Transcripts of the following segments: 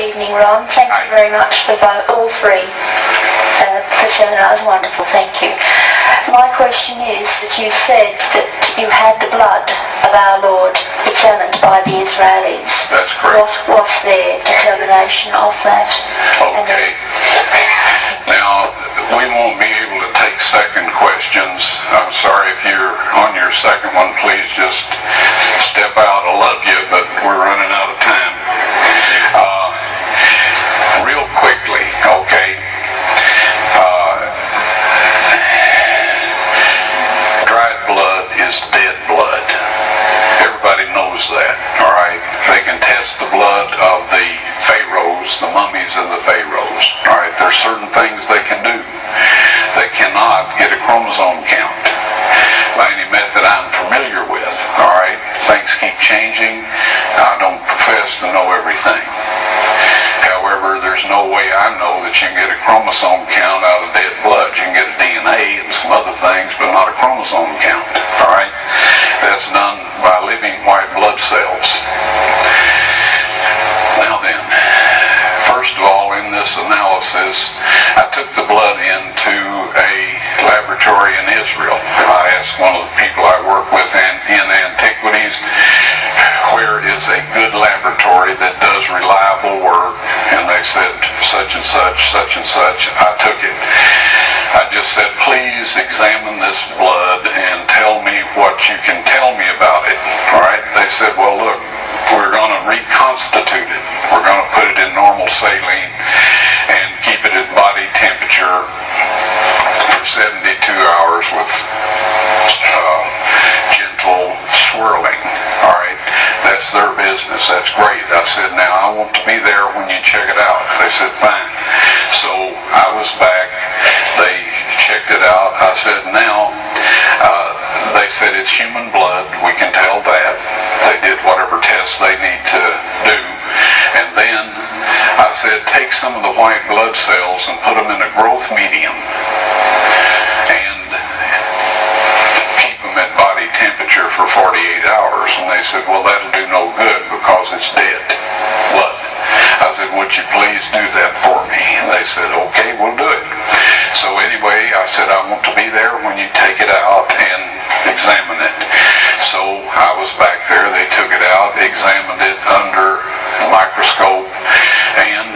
evening, Ron. Thank you very much for all three. The seminar was wonderful, thank you. My question is that you said that you had the blood of our Lord examined by the Israelis. That's correct. What's their determination of that? Okay. Now, we won't be able to take second questions. I'm sorry if you're on your second one, please just step out. I love you, but we're running out of time. Real quickly, okay. Dried blood is dead blood. Everybody knows that, all right? They can test the blood of the pharaohs, the mummies of the pharaohs, all right? There's certain things they can do. They cannot get a chromosome count by any method I'm familiar with, all right? Things keep changing. I don't profess to know everything. However, there's no way I know that you can get a chromosome count out of dead blood. You can get a DNA and some other things, but not a chromosome count, all right? That's done by living white blood cells. Now then, first of all, in this analysis, I took the blood into a laboratory in Israel. I asked one of the people I work with in antiquities, where is a good laboratory that does reliable work? And they said, such and such, such and such. I took it. I just said, please examine this blood and tell me what you can tell me about it. All right? They said, well, look, we're going to reconstitute it. We're going to put it in normal saline and keep it at body temperature for 72 hours with gentle swirling. All right? That's their business. That's great. I said, now I want to be there when you check it out. They said, fine. So I was back. They checked it out. I said, now, they said it's human blood. We can tell that. They did whatever tests they need to do. And then I said, take some of the white blood cells and put them in a growth medium and keep them at body temperature for 48 hours. And they said, well, that'll do no good because it's dead blood. I said, would you please do that for me? And they said, okay, we'll do it. So anyway, I said, I want to be there when you take it out and examine it. So I was back there. They took it out, examined it under a microscope, and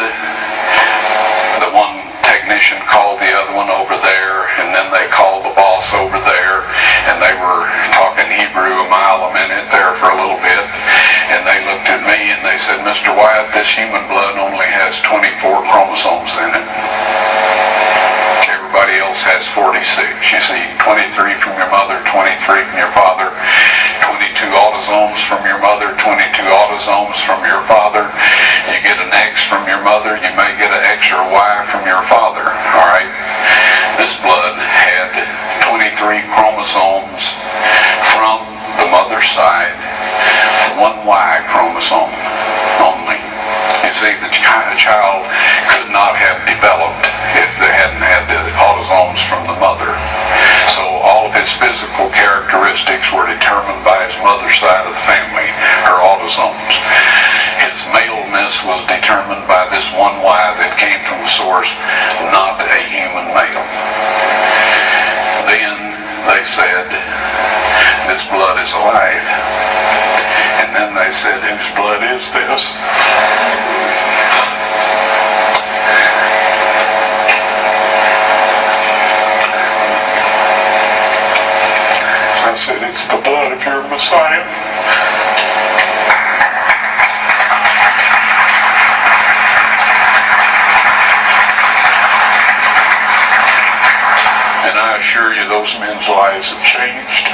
the one technician called the other one over there, and then they called the boss over there, and they were talking Hebrew a mile a minute there for a little bit, and they looked at me and they said, Mr. Wyatt, this human blood only has 24 chromosomes in it. Everybody else has 46. You see, 23 from your mother, 23 from your father, 22 autosomes from your mother, 22 autosomes from your father. You get an X from your mother, you may get an X or a Y from your father. All right? This blood had 23 chromosomes from the mother's side, one Y chromosome only. You see, the child could not have developed if they hadn't had the autosomes from the mother. So all of his physical characteristics were determined by his mother's side of the family, her autosomes. His maleness was determined by this one Y that came from the source, not a human male. Then they said, this blood is alive. And then they said, whose blood is this? I said, it's the blood of your Messiah. And I assure you, those men's lives have changed.